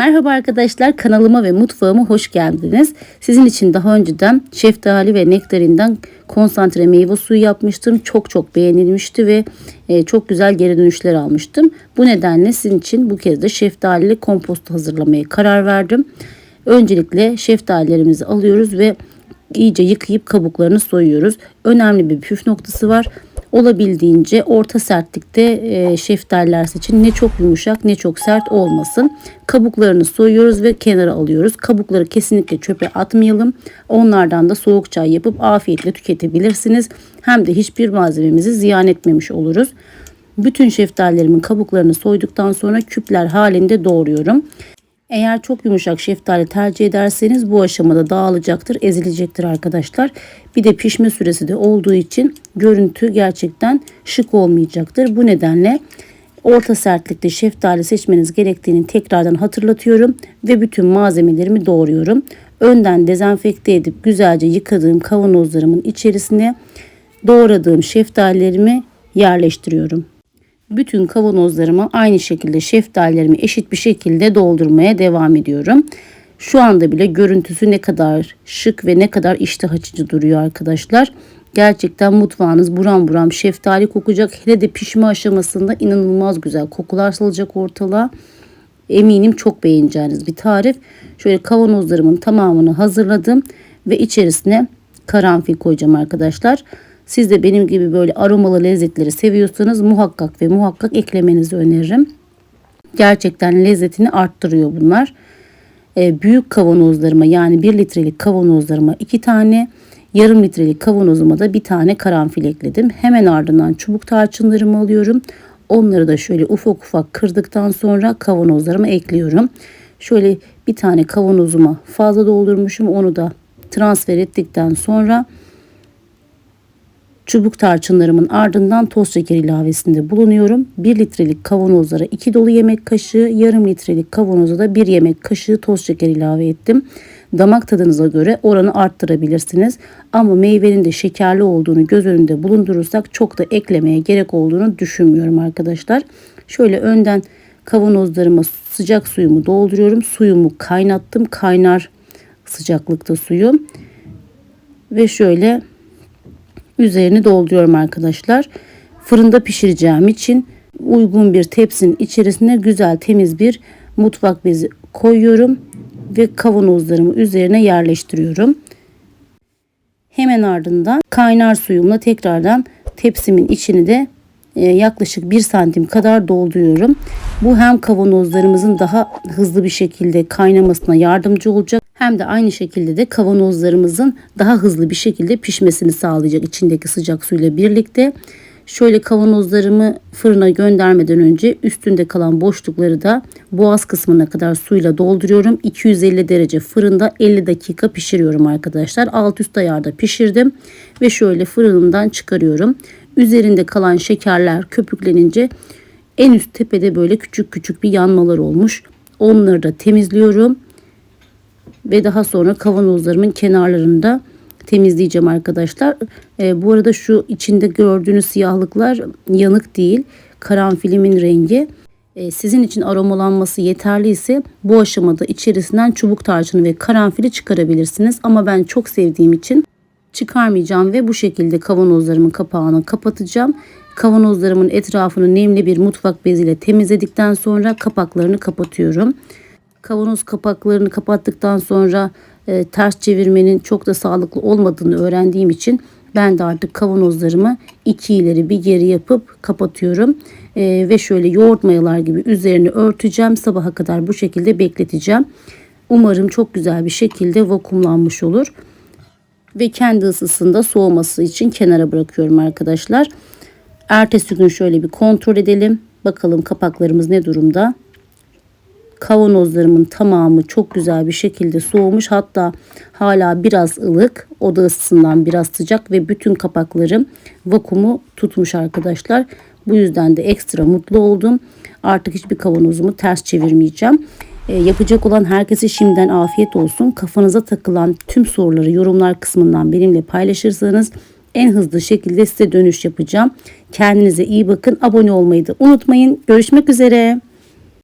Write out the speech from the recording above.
Merhaba arkadaşlar, kanalıma ve mutfağıma hoş geldiniz. Sizin için daha önceden şeftali ve nektarinden konsantre meyve suyu yapmıştım. Çok beğenilmişti ve çok güzel geri dönüşler almıştım. Bu nedenle sizin için bu kez de şeftalili kompost hazırlamaya karar verdim. Öncelikle şeftalilerimizi alıyoruz ve iyice yıkayıp kabuklarını soyuyoruz. Önemli bir püf noktası var. Olabildiğince orta sertlikte şeftaliler seçin. Ne çok yumuşak ne çok sert olmasın. Kabuklarını soyuyoruz ve kenara alıyoruz. Kabukları kesinlikle çöpe atmayalım. Onlardan da soğuk çay yapıp afiyetle tüketebilirsiniz. Hem de hiçbir malzememizi ziyan etmemiş oluruz. Bütün şeftalilerimin kabuklarını soyduktan sonra küpler halinde doğruyorum. Eğer çok yumuşak şeftali tercih ederseniz bu aşamada dağılacaktır, ezilecektir arkadaşlar. Bir de pişme süresi de olduğu için görüntü gerçekten şık olmayacaktır. Bu nedenle orta sertlikte şeftali seçmeniz gerektiğini tekrardan hatırlatıyorum ve bütün malzemelerimi doğruyorum. Önden dezenfekte edip güzelce yıkadığım kavanozlarımın içerisine doğradığım şeftalilerimi yerleştiriyorum. Bütün kavanozlarıma aynı şekilde şeftalilerimi eşit bir şekilde doldurmaya devam ediyorum. Şu anda bile görüntüsü ne kadar şık ve ne kadar iştah açıcı duruyor arkadaşlar. Gerçekten mutfağınız buram buram şeftali kokacak. Hele de pişme aşamasında inanılmaz güzel kokular salacak ortalığa. Eminim çok beğeneceğiniz bir tarif. Şöyle kavanozlarımın tamamını hazırladım ve içerisine karanfil koyacağım arkadaşlar. Siz de benim gibi böyle aromalı lezzetleri seviyorsanız muhakkak ve muhakkak eklemenizi öneririm. Gerçekten lezzetini arttırıyor bunlar. Büyük kavanozlarıma yani 1 litrelik kavanozlarıma 2 tane, yarım litrelik kavanozuma da 1 tane karanfil ekledim. Hemen ardından çubuk tarçınlarımı alıyorum. Onları da şöyle ufak kırdıktan sonra kavanozlarıma ekliyorum. Şöyle bir tane kavanozuma fazla doldurmuşum. Onu da transfer ettikten sonra çubuk tarçınlarımın ardından toz şeker ilavesinde bulunuyorum. 1 litrelik kavanozlara 2 dolu yemek kaşığı, yarım litrelik kavanoza da 1 yemek kaşığı toz şeker ilave ettim. Damak tadınıza göre oranı arttırabilirsiniz. Ama meyvenin de şekerli olduğunu göz önünde bulundurursak çok da eklemeye gerek olduğunu düşünmüyorum arkadaşlar. Şöyle önden kavanozlarıma sıcak suyumu dolduruyorum. Suyumu kaynattım. Kaynar sıcaklıkta suyum. Ve şöyle üzerini dolduruyorum arkadaşlar. Fırında pişireceğim için uygun bir tepsinin içerisine güzel temiz bir mutfak bezi koyuyorum ve kavanozlarımı üzerine yerleştiriyorum. Hemen ardından kaynar suyumla tekrardan tepsimin içini de yaklaşık 1 santim kadar dolduruyorum. Bu hem kavanozlarımızın daha hızlı bir şekilde kaynamasına yardımcı olacak, hem de aynı şekilde de kavanozlarımızın daha hızlı bir şekilde pişmesini sağlayacak içindeki sıcak suyla birlikte. Şöyle kavanozlarımı fırına göndermeden önce üstünde kalan boşlukları da boğaz kısmına kadar suyla dolduruyorum. 250 derece fırında 50 dakika pişiriyorum arkadaşlar. Alt üst ayarda pişirdim ve şöyle fırınımdan çıkarıyorum. Üzerinde kalan şekerler köpüklenince en üst tepede böyle küçük bir yanmalar olmuş. Onları da temizliyorum. Ve daha sonra kavanozlarımın kenarlarını da temizleyeceğim arkadaşlar. Bu arada şu içinde gördüğünüz siyahlıklar yanık değil. Karanfilimin rengi. Sizin için aromalanması yeterli ise bu aşamada içerisinden çubuk tarçını ve karanfili çıkarabilirsiniz. Ama ben çok sevdiğim için çıkarmayacağım ve bu şekilde kavanozlarımın kapağını kapatacağım. Kavanozlarımın etrafını nemli bir mutfak beziyle temizledikten sonra kapaklarını kapatıyorum. Kavanoz kapaklarını kapattıktan sonra ters çevirmenin çok da sağlıklı olmadığını öğrendiğim için ben de artık kavanozlarımı 2 ileri bir geri yapıp kapatıyorum. Ve şöyle yoğurt mayalar gibi üzerini örteceğim. Sabaha kadar bu şekilde bekleteceğim. Umarım çok güzel bir şekilde vakumlanmış olur. Ve kendi ısısında soğuması için kenara bırakıyorum arkadaşlar. Ertesi gün şöyle bir kontrol edelim. Bakalım kapaklarımız ne durumda. Kavanozlarımın tamamı çok güzel bir şekilde soğumuş. Hatta hala biraz ılık. Oda ısısından biraz sıcak ve bütün kapaklarım vakumu tutmuş arkadaşlar. Bu yüzden de ekstra mutlu oldum. Artık hiçbir kavanozumu ters çevirmeyeceğim. Yapacak olan herkese şimdiden afiyet olsun. Kafanıza takılan tüm soruları yorumlar kısmından benimle paylaşırsanız en hızlı şekilde size dönüş yapacağım. Kendinize iyi bakın. Abone olmayı da unutmayın. Görüşmek üzere.